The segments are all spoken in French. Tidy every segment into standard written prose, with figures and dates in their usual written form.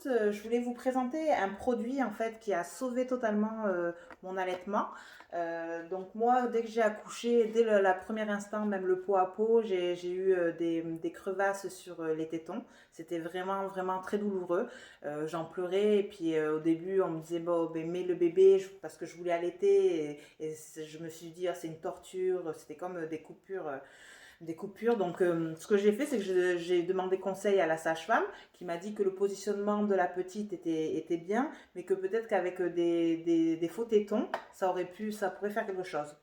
Je voulais vous présenter un produit en fait qui a sauvé totalement mon allaitement. Donc moi, dès que j'ai accouché, dès la première instant, même le pot à pot, j'ai eu des crevasses sur les tétons. C'était vraiment très douloureux. J'en pleurais et puis au début, on me disait bon, ben, mets le bébé parce que je voulais allaiter et je me suis dit ah, c'est une torture. C'était comme des coupures. Donc, ce que j'ai fait, c'est que j'ai demandé conseil à la sage-femme qui m'a dit que le positionnement de la petite était bien, mais que peut-être qu'avec des faux tétons, ça pourrait faire quelque chose.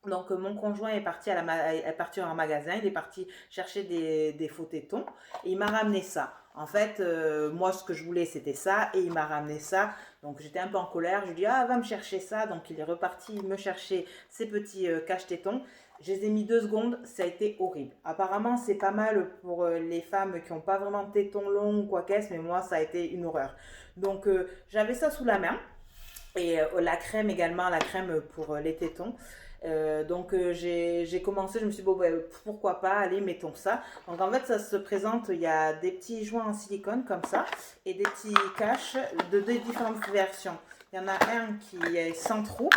Donc, mon conjoint est parti en magasin, il est parti chercher des faux tétons et il m'a ramené ça. En fait, moi, ce que je voulais, c'était ça et il m'a ramené ça. Donc, j'étais un peu en colère. Je lui ai dit, ah, va me chercher ça. Donc, il est reparti me chercher ces petits cache-tétons. Je les ai mis 2 secondes, ça a été horrible. Apparemment, c'est pas mal pour les femmes qui n'ont pas vraiment de tétons longs ou quoi qu'est-ce, mais moi, ça a été une horreur. Donc, j'avais ça sous la main. Et la crème également, la crème pour les tétons. Donc j'ai commencé, je me suis dit, bon, ben, pourquoi pas, allez, mettons ça. Donc en fait, ça se présente, il y a des petits joints en silicone comme ça et des petits caches de deux différentes versions. Il y en a un qui est sans trou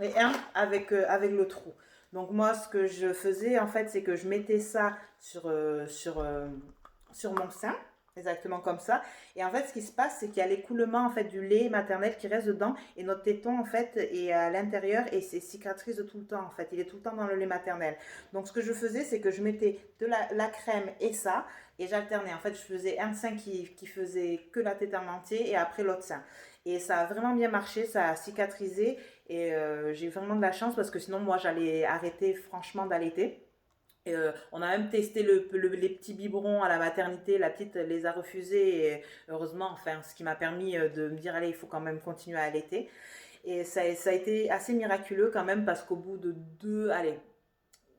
et un avec le trou. Donc moi, ce que je faisais en fait, c'est que je mettais ça sur mon sein, exactement comme ça. Et en fait, ce qui se passe, c'est qu'il y a l'écoulement en fait du lait maternel qui reste dedans et notre téton en fait est à l'intérieur et c'est cicatrise tout le temps en fait. Il est tout le temps dans le lait maternel. Donc ce que je faisais, c'est que je mettais de la crème et ça et j'alternais. En fait, je faisais un sein qui faisait que la tétane entier et après l'autre sein. Et ça a vraiment bien marché, ça a cicatrisé et j'ai vraiment de la chance parce que sinon moi j'allais arrêter franchement d'allaiter. On a même testé les petits biberons à la maternité. La petite les a refusés. Et heureusement, enfin, ce qui m'a permis de me dire, allez, il faut quand même continuer à allaiter. Et ça a été assez miraculeux quand même parce qu'au bout de allez,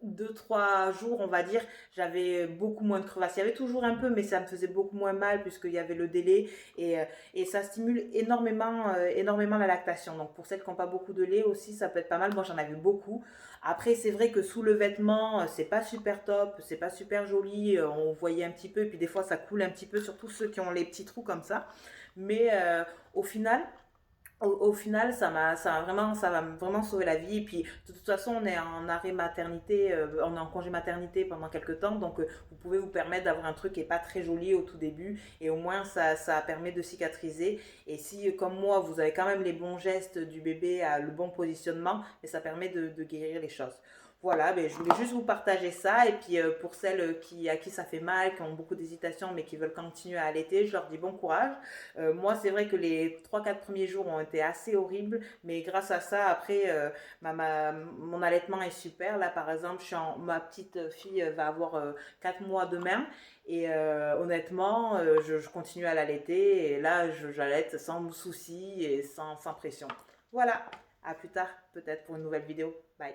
2, 3 jours, on va dire, j'avais beaucoup moins de crevasses. Il y avait toujours un peu, mais ça me faisait beaucoup moins mal puisqu'il y avait le délai et ça stimule énormément la lactation. Donc pour celles qui n'ont pas beaucoup de lait aussi, ça peut être pas mal. Moi, j'en avais beaucoup. Après, c'est vrai que sous le vêtement, c'est pas super top, c'est pas super joli. On voyait un petit peu, et puis des fois, ça coule un petit peu, surtout ceux qui ont les petits trous comme ça. Mais au final, au final, ça va vraiment sauver la vie. Et puis, de toute façon, on est en arrêt maternité, on est en congé maternité pendant quelques temps. Donc, vous pouvez vous permettre d'avoir un truc qui n'est pas très joli au tout début. Et au moins, ça permet de cicatriser. Et si, comme moi, vous avez quand même les bons gestes du bébé, le bon positionnement, et ça permet de guérir les choses. Voilà, ben, je voulais juste vous partager ça. Et puis, pour celles à qui ça fait mal, qui ont beaucoup d'hésitation, mais qui veulent continuer à allaiter, je leur dis bon courage. Moi, c'est vrai que les 3, 4 premiers jours ont été assez horribles, mais grâce à ça, après, mon allaitement est super. Là, par exemple, ma petite fille va avoir 4 mois demain. Et honnêtement, je continue à l'allaiter. Et là, j'allaite sans souci et sans pression. Voilà, à plus tard, peut-être pour une nouvelle vidéo. Bye.